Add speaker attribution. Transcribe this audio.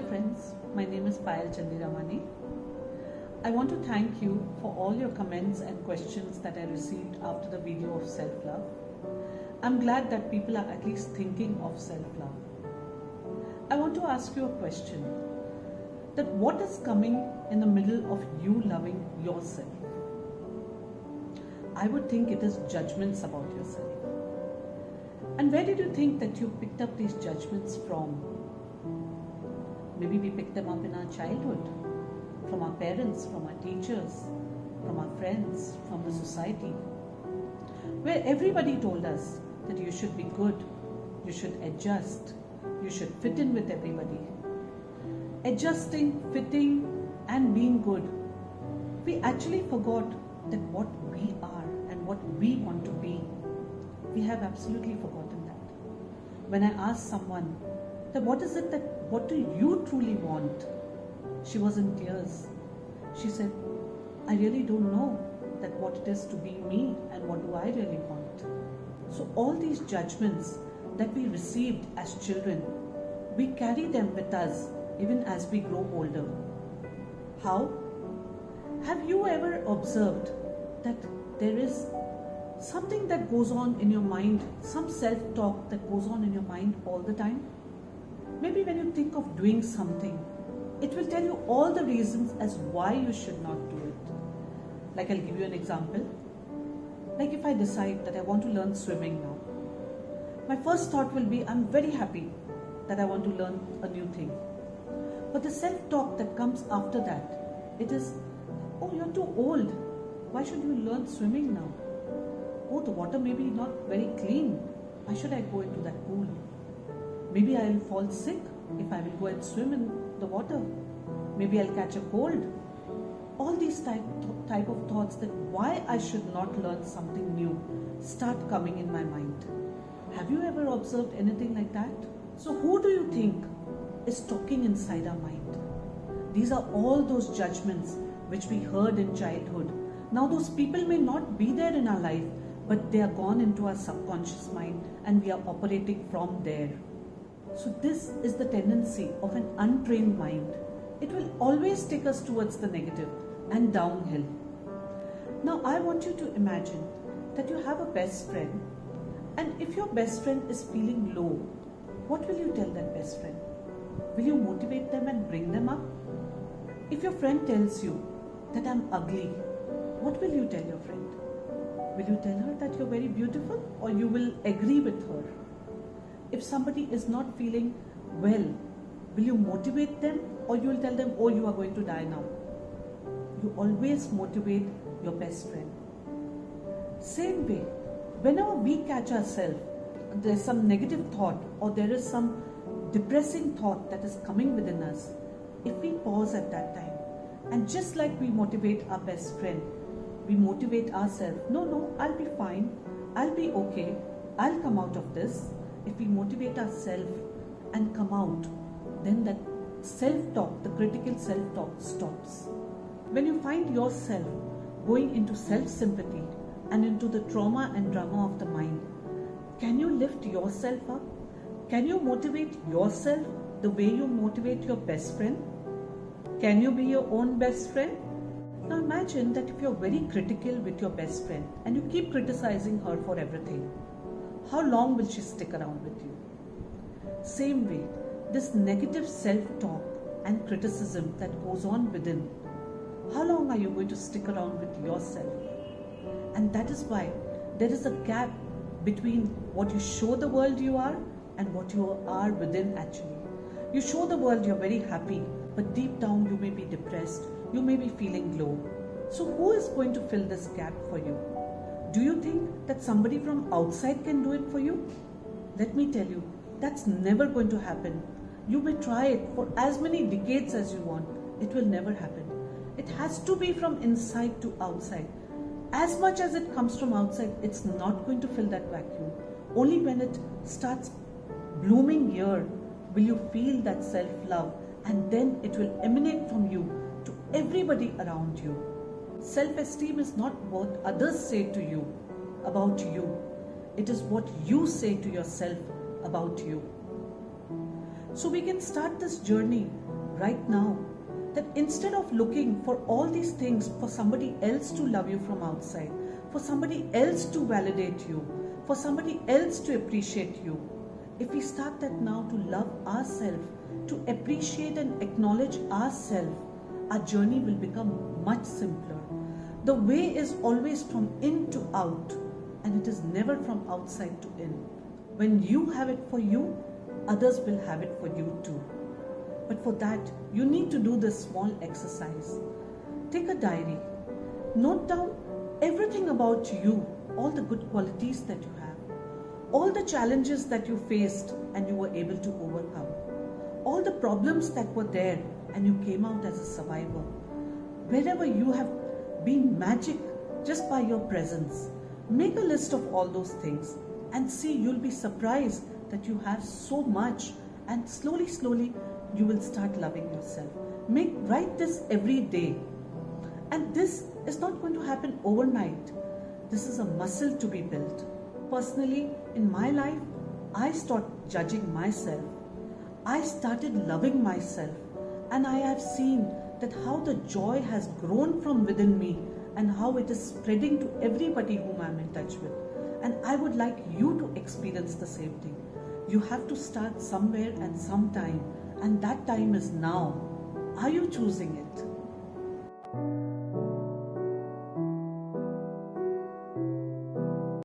Speaker 1: friends, my name is Payal Chandiramani. I want to thank you for all your comments and questions that I received after the video of self-love. I'm glad that people are at least thinking of self-love. I want to ask you a question, that what is coming in the middle of you loving yourself? I would think it is judgments about yourself. And where did you think that you picked up these judgments from? Maybe we picked them up in our childhood, from our parents, from our teachers, from our friends, from the society, where everybody told us that you should be good, you should adjust, you should fit in with everybody. Adjusting, fitting, and being good. We actually forgot that what we are and what we want to be. We have absolutely forgotten that. When I asked someone that what do you truly want? She was in tears. She said, I really don't know that what it is to be me and what do I really want. So all these judgments that we received as children, we carry them with us even as we grow older. How? Have you ever observed that there is something that goes on in your mind, some self-talk that goes on in your mind all the time? Maybe when you think of doing something, it will tell you all the reasons as why you should not do it. Like, I'll give you an example. Like, if I decide that I want to learn swimming now, my first thought will be, I'm very happy that I want to learn a new thing. But the self-talk that comes after that, it is, oh, you're too old. Why should you learn swimming now? Oh, the water may be not very clean. Why should I go into that pool? Maybe I'll fall sick if I will go and swim in the water. Maybe I'll catch a cold. All these type of thoughts that why I should not learn something new start coming in my mind. Have you ever observed anything like that? So who do you think is talking inside our mind? These are all those judgments which we heard in childhood. Now those people may not be there in our life, but they are gone into our subconscious mind and we are operating from there. So this is the tendency of an untrained mind. It will always take us towards the negative and downhill. Now I want you to imagine that you have a best friend, and if your best friend is feeling low, what will you tell that best friend? Will you motivate them and bring them up? If your friend tells you that I'm ugly, what will you tell your friend? Will you tell her that you're very beautiful, or you will agree with her? If somebody is not feeling well, will you motivate them, or you will tell them, oh, you are going to die now? You always motivate your best friend. Same way, whenever we catch ourselves, there's some negative thought or there is some depressing thought that is coming within us, if we pause at that time and just like we motivate our best friend, we motivate ourselves, no, I'll be fine, I'll be okay, I'll come out of this. If we motivate ourselves and come out, then that self-talk, the critical self-talk stops. When you find yourself going into self-sympathy and into the trauma and drama of the mind, can you lift yourself up? Can you motivate yourself the way you motivate your best friend? Can you be your own best friend? Now imagine that if you're very critical with your best friend and you keep criticizing her for everything, how long will she stick around with you? Same way, this negative self-talk and criticism that goes on within, how long are you going to stick around with yourself? And that is why there is a gap between what you show the world you are and what you are within actually. You show the world you're very happy, but deep down you may be depressed, you may be feeling low. So who is going to fill this gap for you? Do you think that somebody from outside can do it for you? Let me tell you, that's never going to happen. You may try it for as many decades as you want. It will never happen. It has to be from inside to outside. As much as it comes from outside, it's not going to fill that vacuum. Only when it starts blooming here will you feel that self-love, and then it will emanate from you to everybody around you. Self-esteem is not what others say to you about you. It is what you say to yourself about you. So we can start this journey right now, that instead of looking for all these things for somebody else to love you from outside, for somebody else to validate you, for somebody else to appreciate you, if we start that now to love ourselves, to appreciate and acknowledge ourselves, our journey will become much simpler. The way is always from in to out, and it is never from outside to in. When you have it for you, others will have it for you too. But for that, you need to do this small exercise. Take a diary. Note down everything about you, all the good qualities that you have, all the challenges that you faced and you were able to overcome, all the problems that were there and you came out as a survivor. Wherever you have been magic just by your presence, make a list of all those things and see, you'll be surprised that you have so much, and slowly you will start loving yourself. Write this every day. And this is not going to happen overnight. This is a muscle to be built. Personally, in my life, I stopped judging myself. I started loving myself, and I have seen that how the joy has grown from within me and how it is spreading to everybody whom I am in touch with. And I would like you to experience the same thing. You have to start somewhere and sometime, and that time is now. Are you choosing it?